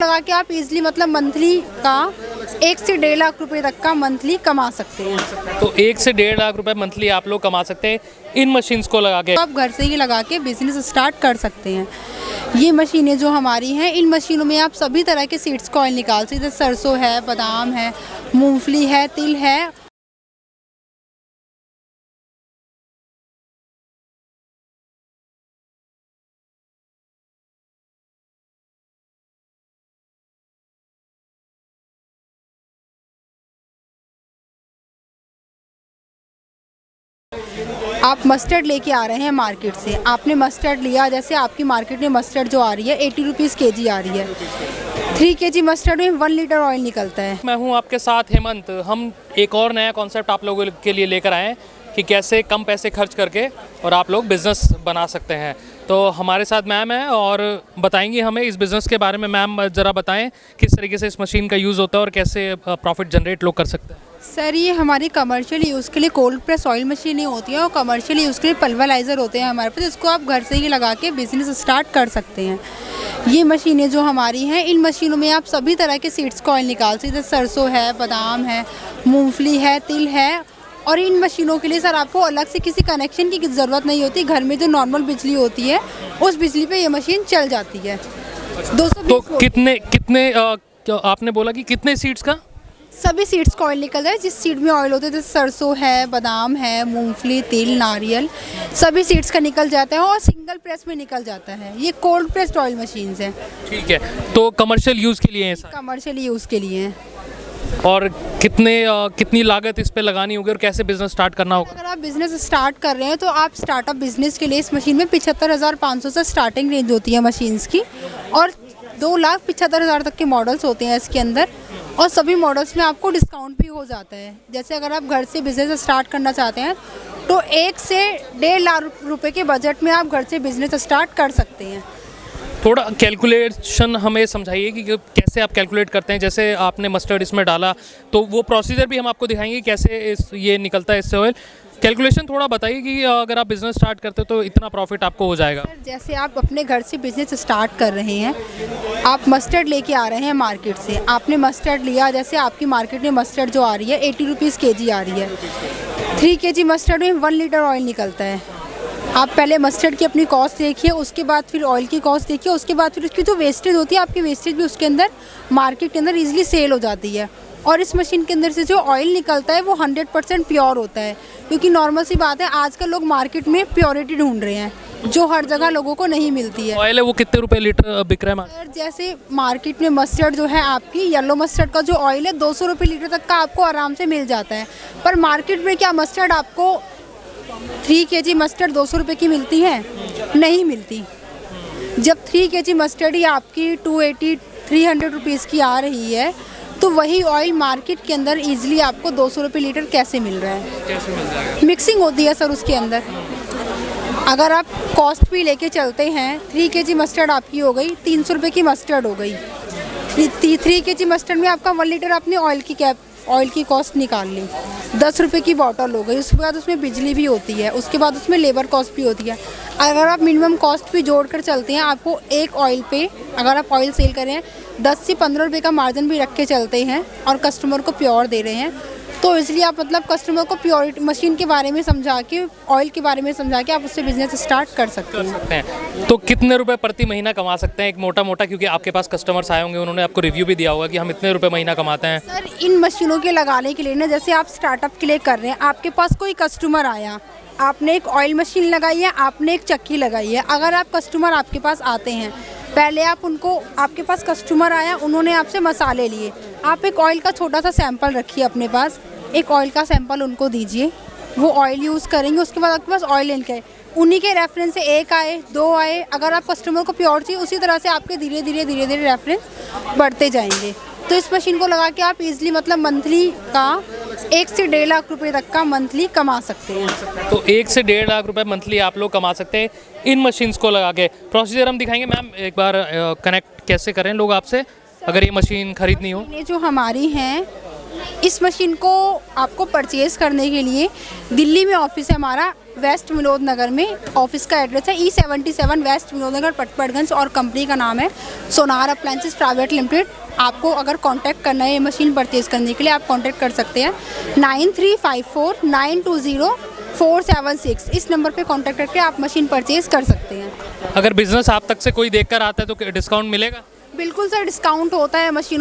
लगा के आप इजीली मतलब मंथली का 1 से 1.5 लाख रुपए तक का मंथली कमा सकते हैं। तो 1 से 1.5 लाख रुपए मंथली आप लोग कमा सकते हैं इन मशीन्स को लगा के। तो आप घर से ही लगा के बिजनेस स्टार्ट कर सकते हैं। ये मशीनें जो हमारी हैं, इन मशीनों में आप सभी तरह के सीड्स का ऑयल निकाल सकते हैं। सरसों है, बादाम है, मूंगफली है, तिल है। आप मस्टर्ड लेके आ रहे हैं मार्केट से, आपने मस्टर्ड लिया, जैसे आपकी मार्केट में मस्टर्ड जो आ रही है 80 रुपीज़ केजी आ रही है। 3 केजी मस्टर्ड में 1 लीटर ऑयल निकलता है। मैं हूं आपके साथ हेमंत। हम एक और नया कॉन्सेप्ट आप लोगों के लिए लेकर आए हैं कि कैसे कम पैसे खर्च करके और आप लोग बिज़नेस बना सकते हैं। तो हमारे साथ मैम है और बताएंगी हमें इस बिज़नेस के बारे में। मैम ज़रा बताएं किस तरीके से इस मशीन का यूज़ होता है और कैसे प्रॉफिट जनरेट लोग कर सकते हैं। सर, ये हमारी कमर्शियल यूज़ के लिए कोल्ड प्रेस ऑयल मशीनें होती हैं और कमर्शियल यूज़ के लिए पल्वराइज़र होते हैं हमारे पास। इसको आप घर से ही लगा के बिज़नेस स्टार्ट कर सकते हैं। ये मशीनें जो हमारी हैं, इन मशीनों में आप सभी तरह के सीड्स का ऑयल निकाल सकते हैं। सरसों है, बादाम है, मूंगफली है, तिल है। और इन मशीनों के लिए सर आपको अलग से किसी कनेक्शन की ज़रूरत नहीं होती। घर में जो नॉर्मल बिजली होती है उस बिजली पे ये मशीन चल जाती है। 220 तो कितने आपने बोला कि कितने सीड्स का? सभी सीड्स का ऑयल निकल जाए। जिस सीड में ऑयल होता है, जैसे सरसों है, बादाम है, मूंगफली, तिल, नारियल, सभी सीड्स का निकल जाता है और सिंगल प्रेस में निकल जाता है। ये कोल्ड प्रेस्ड ऑयल मशीन्स हैं। ठीक है, तो कमर्शियल यूज़ के लिए हैं सारे? कमर्शियल यूज़ के लिए हैं। और कितनी लागत इस पे लगानी होगी और कैसे बिजनेस स्टार्ट करना होगा? अगर आप बिज़नेस स्टार्ट कर रहे हैं तो आप स्टार्टअप बिजनेस के लिए इस मशीन में 75,500 से स्टार्टिंग रेंज होती है मशीन्स की, और 2,75,000 तक के मॉडल्स होते हैं इसके अंदर। और सभी मॉडल्स में आपको डिस्काउंट भी हो जाता है। जैसे अगर आप घर से बिज़नेस स्टार्ट करना चाहते हैं तो 1 से 1.5 लाख रुपए के बजट में आप घर से बिज़नेस स्टार्ट कर सकते हैं। थोड़ा कैलकुलेशन हमें समझाइए कि कैसे आप कैलकुलेट करते हैं। जैसे आपने मस्टर्ड इसमें डाला तो वो प्रोसीजर भी हम आपको दिखाएंगे कैसे ये निकलता है इससे ऑयल। कैलकुलेशन थोड़ा बताइए कि अगर आप बिज़नेस स्टार्ट करते हो तो इतना प्रॉफिट आपको हो जाएगा। जैसे आप अपने घर से बिज़नेस स्टार्ट कर रहे हैं, आप मस्टर्ड लेके आ रहे हैं मार्केट से, आपने मस्टर्ड लिया, जैसे आपकी मार्केट में मस्टर्ड जो आ रही है 80 रुपीज़ केजी आ रही है। 3 केजी मस्टर्ड में 1 लीटर ऑयल निकलता है। आप पहले मस्टर्ड की अपनी कॉस्ट देखिए, उसके बाद फिर ऑयल की कॉस्ट देखिए, उसके बाद फिर उसकी जो वेस्टेज होती है, आपकी वेस्टेज भी उसके अंदर मार्केट के अंदर ईजिली सेल हो जाती है। और इस मशीन के अंदर से जो ऑयल निकलता है वो 100% प्योर होता है, क्योंकि नॉर्मल सी बात है, आजकल लोग मार्केट में प्योरिटी ढूंढ रहे हैं जो हर जगह लोगों को नहीं मिलती है। ऑयल है वो कितने रुपए लीटर बिक रहा है? सर, जैसे मार्केट में मस्टर्ड जो है, आपकी येलो मस्टर्ड का जो ऑयल है 200 रुपये लीटर तक का आपको आराम से मिल जाता है। पर मार्केट में क्या मस्टर्ड आपको 3 केजी मस्टर्ड 200 रुपये की मिलती है? नहीं मिलती। जब 3 केजी मस्टर्ड ही आपकी 280-300 रुपीज़ की आ रही है, तो वही ऑयल मार्केट के अंदर ईजिली आपको 200 रुपये लीटर कैसे मिल रहा है? कैसे मिल जाएगा? मिक्सिंग होती है सर उसके अंदर। अगर आप कॉस्ट भी लेके चलते हैं, 3 केजी मस्टर्ड आपकी हो गई 300 रुपये की मस्टर्ड हो गई। 3 केजी मस्टर्ड में आपका 1 लीटर आपने ऑयल की कॉस्ट निकाल ली, 10 रुपये की बॉटल हो गई। उसके बाद उसमें बिजली भी होती है, उसके बाद उसमें लेबर कॉस्ट भी होती है। अगर आप मिनिमम कॉस्ट भी जोड़ कर चलते हैं, आपको एक ऑयल पे, अगर आप ऑयल सेल कर रहे हैं 10 से 15 रुपये का मार्जिन भी रख के चलते हैं और कस्टमर को प्योर दे रहे हैं, तो इसलिए आप मतलब कस्टमर को प्योरिटी मशीन के बारे में समझा के, ऑयल के बारे में समझा के आप उससे बिजनेस स्टार्ट कर सकते हैं। तो कितने रुपए प्रति महीना कमा सकते हैं एक मोटा, क्योंकि आपके पास कस्टमर्स आए होंगे, उन्होंने आपको रिव्यू भी दिया होगा कि हम इतने रुपए महीना कमाते हैं? सर, इन मशीनों के लगाने के लिए ना, जैसे आप स्टार्टअप के लिए कर रहे हैं, आपके पास कोई कस्टमर आया, आपने एक ऑयल मशीन लगाई है, आपने एक चक्की लगाई है। अगर आप कस्टमर आपके पास आते हैं, पहले आप उनको, आपके पास कस्टमर आया, उन्होंने आपसे मसाले लिए, आप एक ऑयल का छोटा सा सैंपल रखिए अपने पास, एक ऑयल का सैंपल उनको दीजिए, वो ऑयल यूज़ करेंगे। उसके बाद आपके पास ऑयल लेके उन्हीं के रेफरेंस से 1 आए, 2 आए। अगर आप कस्टमर को प्योर चाहिए, उसी तरह से आपके धीरे धीरे रेफरेंस बढ़ते जाएंगे। तो इस मशीन को लगा के आप इजीली मतलब मंथली का 1 से 1.5 लाख रुपए तक का मंथली कमा सकते हैं। तो 1 से 1.5 लाख रुपए मंथली आप लोग कमा सकते हैं इन मशीन्स को लगा के। प्रोसीजर हम दिखाएंगे। मैम, एक बार कनेक्ट कैसे करें लोग आपसे अगर ये मशीन खरीदनी हो? ये जो हमारी हैं इस मशीन को आपको परचेज़ करने के लिए दिल्ली में ऑफिस है हमारा, वेस्ट विनोद नगर में ऑफिस का एड्रेस है, E77 वेस्ट विनोद नगर पटपड़गंज, और कंपनी का नाम है सोनार अप्लायंसेस प्राइवेट लिमिटेड। आपको अगर कांटेक्ट करना है ये मशीन परचेज़ करने के लिए, आप कांटेक्ट कर सकते हैं 9354920476। इस नंबर पे कांटेक्ट करके आप मशीन परचेज़ कर सकते हैं। अगर बिज़नेस आप तक से कोई देखकर आता है तो डिस्काउंट मिलेगा? बिल्कुल सर, डिस्काउंट होता है मशीनों